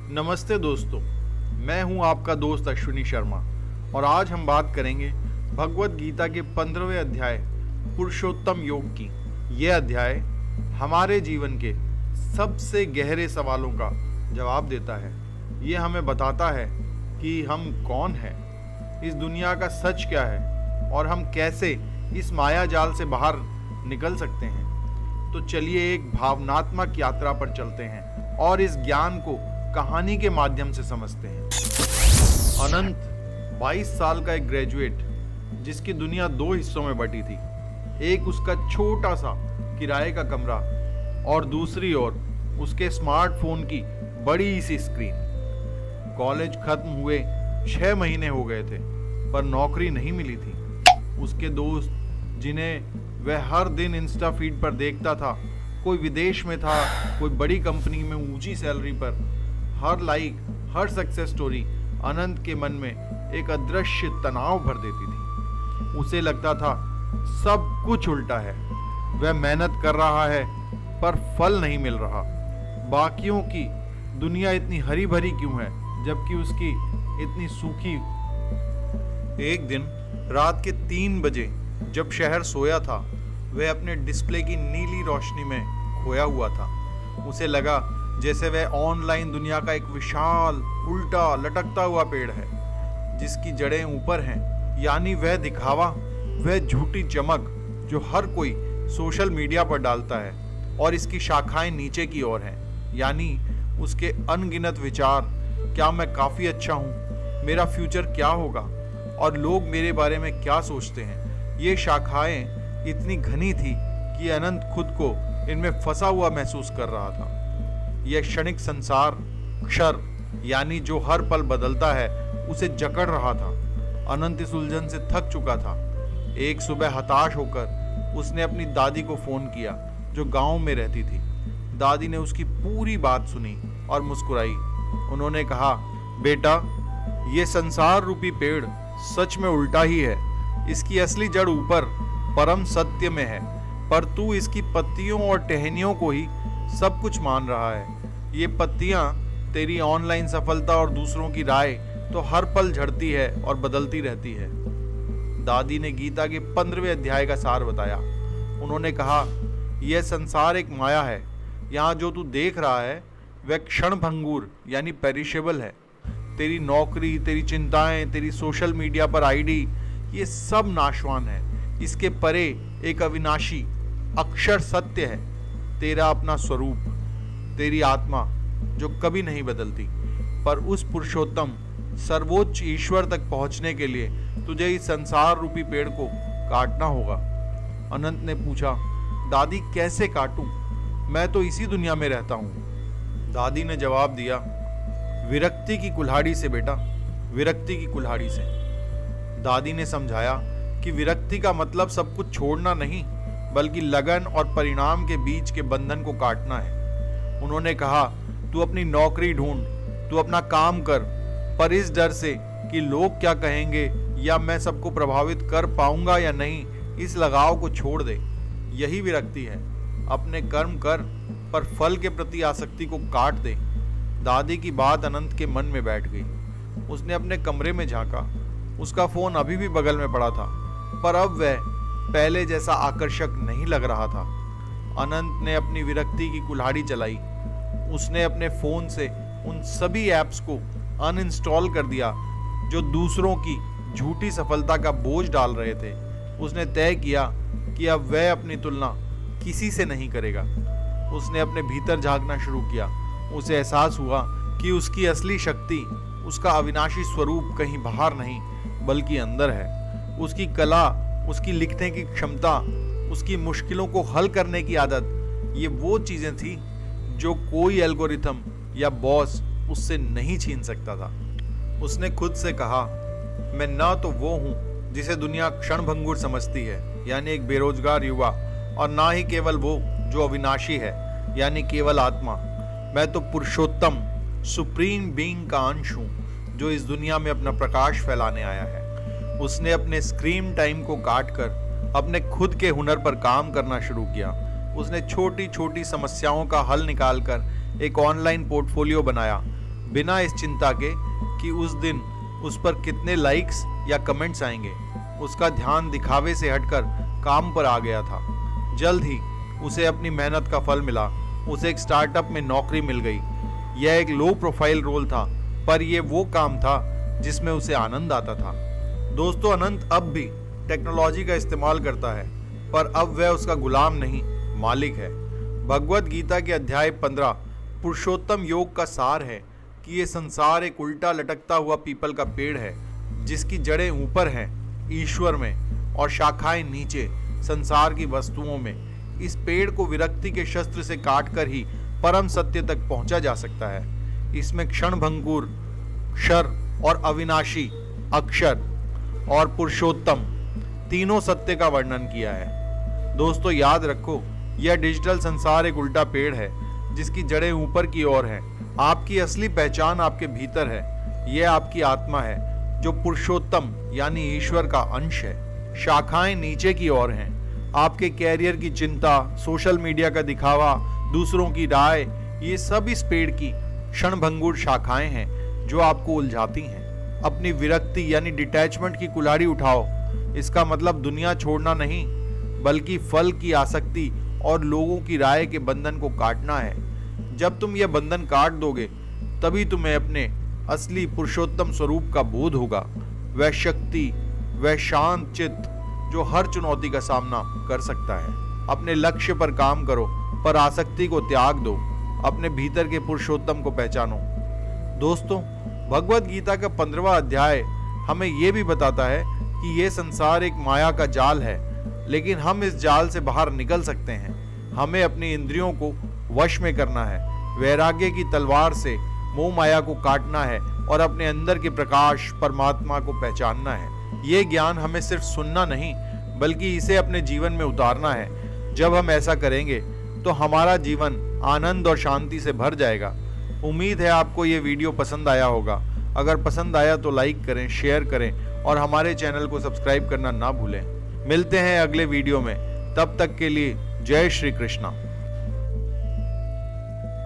नमस्ते दोस्तों, मैं हूं आपका दोस्त अश्विनी शर्मा और आज हम बात करेंगे भगवत गीता के 15वें अध्याय पुरुषोत्तम योग की। यह अध्याय हमारे जीवन के सबसे गहरे सवालों का जवाब देता है। यह हमें बताता है कि हम कौन हैं, इस दुनिया का सच क्या है और हम कैसे इस माया जाल से बाहर निकल सकते हैं। तो चलिए एक भावनात्मक यात्रा पर चलते हैं और इस ज्ञान को कहानी के माध्यम से समझते हैं। अनंत 22 साल का एक ग्रेजुएट, जिसकी दुनिया 2 हिस्सों में बटी थी। एक उसका छोटा सा किराए का कमरा और दूसरी ओर उसके स्मार्टफोन की बड़ी सी स्क्रीन। कॉलेज खत्म हुए 6 महीने हो गए थे, पर नौकरी नहीं मिली थी। उसके दोस्त, जिन्हें वह हर दिन इंस्टा फीड पर देखता था, कोई विदेश में था, कोई बड़ी कंपनी में ऊंची सैलरी पर। हर लाइक, हर सक्सेस स्टोरी अनंत के मन में एक अदृश्य तनाव भर देती थी। उसे लगता था सब कुछ उल्टा है। वह मेहनत कर रहा है पर फल नहीं मिल रहा। बाकियों की दुनिया इतनी हरी भरी क्यों है जबकि उसकी इतनी सूखी। एक दिन रात के 3 बजे जब शहर सोया था, वह अपने डिस्प्ले की नीली रोशनी में खोया हुआ था। उसे लगा जैसे वह ऑनलाइन दुनिया का एक विशाल उल्टा लटकता हुआ पेड़ है, जिसकी जड़ें ऊपर हैं। यानी वह दिखावा, वह झूठी चमक जो हर कोई सोशल मीडिया पर डालता है, और इसकी शाखाएं नीचे की ओर हैं। यानी उसके अनगिनत विचार, क्या मैं काफ़ी अच्छा हूँ, मेरा फ्यूचर क्या होगा और लोग मेरे बारे में क्या सोचते हैं। ये शाखाएं इतनी घनी थी कि अनंत खुद को इनमें फंसा हुआ महसूस कर रहा था। यह क्षणिक संसार, क्षर यानी जो हर पल बदलता है, उसे जकड़ रहा था। अनंत इस उलझन से थक चुका था। एक सुबह हताश होकर उसने अपनी दादी को फोन किया, जो गांव में रहती थी। दादी ने उसकी पूरी बात सुनी और मुस्कुराई। उन्होंने कहा, बेटा, ये संसार रूपी पेड़ सच में उल्टा ही है। इसकी असली जड़ ऊपर परम सत्य में है, पर तू इसकी पत्तियों और टहनियों को ही सब कुछ मान रहा है। ये पत्तियां तेरी ऑनलाइन सफलता और दूसरों की राय तो हर पल झड़ती है और बदलती रहती है। दादी ने गीता के 15वें अध्याय का सार बताया। उन्होंने कहा, यह संसार एक माया है। यहाँ जो तू देख रहा है वह क्षणभंगुर यानी पेरिशेबल है। तेरी नौकरी, तेरी चिंताएं, तेरी सोशल मीडिया पर आईडी, ये सब नाशवान है। इसके परे एक अविनाशी अक्षर सत्य है, तेरा अपना स्वरूप, तेरी आत्मा जो कभी नहीं बदलती। पर उस पुरुषोत्तम सर्वोच्च ईश्वर तक पहुंचने के लिए तुझे इस संसार रूपी पेड़ को काटना होगा। अनंत ने पूछा, दादी कैसे काटूं? मैं तो इसी दुनिया में रहता हूं। दादी ने जवाब दिया, विरक्ति की कुल्हाड़ी से बेटा, विरक्ति की कुल्हाड़ी से। दादी ने समझाया कि विरक्ति का मतलब सब कुछ छोड़ना नहीं, बल्कि लगन और परिणाम के बीच के बंधन को काटना है। उन्होंने कहा, तू अपनी नौकरी ढूंढ, तू अपना काम कर, पर इस डर से कि लोग क्या कहेंगे या मैं सबको प्रभावित कर पाऊंगा या नहीं, इस लगाव को छोड़ दे। यही विरक्ति है। अपने कर्म कर, पर फल के प्रति आसक्ति को काट दे। दादी की बात अनंत के मन में बैठ गई। उसने अपने कमरे में झांका। उसका फोन अभी भी बगल में पड़ा था, पर अब वह पहले जैसा आकर्षक नहीं लग रहा था। अनंत ने अपनी विरक्ति की कुल्हाड़ी चलाई। उसने अपने फोन से उन सभी ऐप्स को अनइंस्टॉल कर दिया जो दूसरों की झूठी सफलता का बोझ डाल रहे थे। उसने तय किया कि अब वह अपनी तुलना किसी से नहीं करेगा। उसने अपने भीतर झांकना शुरू किया। उसे एहसास हुआ कि उसकी असली शक्ति, उसका अविनाशी स्वरूप कहीं बाहर नहीं बल्कि अंदर है। उसकी कला, उसकी लिखने की क्षमता, उसकी मुश्किलों को हल करने की आदत, ये वो चीजें थी जो कोई एल्गोरिथम या बॉस उससे नहीं छीन सकता था। उसने खुद से कहा, मैं ना तो वो हूँ जिसे दुनिया क्षणभंगुर समझती है, यानी एक बेरोजगार युवा, और ना ही केवल वो जो अविनाशी है, यानी केवल आत्मा। मैं तो पुरुषोत्तम, सुप्रीम बीइंग का अंश हूँ जो इस दुनिया में अपना प्रकाश फैलाने आया है। उसने अपने स्क्रीन टाइम को काटकर अपने खुद के हुनर पर काम करना शुरू किया। उसने छोटी छोटी समस्याओं का हल निकालकर एक ऑनलाइन पोर्टफोलियो बनाया बिना इस चिंता के कि उस दिन उस पर कितने लाइक्स या कमेंट्स आएंगे। उसका ध्यान दिखावे से हटकर काम पर आ गया था। जल्द ही उसे अपनी मेहनत का फल मिला। उसे एक स्टार्टअप में नौकरी मिल गई। यह एक लो प्रोफाइल रोल था, पर यह वो काम था जिसमें उसे आनंद आता था। दोस्तों, अनंत अब भी टेक्नोलॉजी का इस्तेमाल करता है, पर अब वह उसका गुलाम नहीं, मालिक है। भगवत गीता के अध्याय 15 पुरुषोत्तम योग का सार है कि ये संसार एक उल्टा लटकता हुआ पीपल का पेड़ है, जिसकी जड़ें ऊपर हैं ईश्वर में और शाखाएं नीचे संसार की वस्तुओं में। इस पेड़ को विरक्ति के शस्त्र से काटकर ही परम सत्य तक पहुंचा जा सकता है। इसमें क्षणभंगुर, क्षर और अविनाशी, अक्षर और पुरुषोत्तम तीनों सत्य का वर्णन किया है। दोस्तों, याद रखो, यह डिजिटल संसार एक उल्टा पेड़ है जिसकी जड़ें ऊपर की ओर हैं। आपकी असली पहचान आपके भीतर है। यह आपकी आत्मा है जो पुरुषोत्तम यानी ईश्वर का अंश है। शाखाएं नीचे की ओर हैं। आपके कैरियर की चिंता, सोशल मीडिया का दिखावा, दूसरों की राय, ये सब इस पेड़ की क्षणभंगुर शाखाएं हैं जो आपको उलझाती हैं। अपनी विरक्ति यानी डिटैचमेंट की कुल्हाड़ी उठाओ। इसका मतलब दुनिया छोड़ना नहीं, बल्कि फल की आसक्ति और लोगों की राय के बंधन को काटना है। जब तुम यह बंधन काट दोगे, तभी तुम्हें अपने असली पुरुषोत्तम स्वरूप का बोध होगा। वह शक्ति, वह शांत चित्त जो हर चुनौती का सामना कर सकता है। अपने लक्ष्य पर काम करो, पर आसक्ति को त्याग दो। अपने भीतर के पुरुषोत्तम को पहचानो। दोस्तों, भगवत गीता का 15वां अध्याय हमें यह भी बताता है कि यह संसार एक माया का जाल है, लेकिन हम इस जाल से बाहर निकल सकते हैं। हमें अपनी इंद्रियों को वश में करना है, वैराग्य की तलवार से मोह माया को काटना है और अपने अंदर के प्रकाश परमात्मा को पहचानना है। ये ज्ञान हमें सिर्फ सुनना नहीं, बल्कि इसे अपने जीवन में उतारना है। जब हम ऐसा करेंगे तो हमारा जीवन आनंद और शांति से भर जाएगा। उम्मीद है आपको ये वीडियो पसंद आया होगा। अगर पसंद आया तो लाइक करें, शेयर करें और हमारे चैनल को सब्सक्राइब करना ना भूलें। मिलते हैं अगले वीडियो में। तब तक के लिए जय श्री कृष्णा।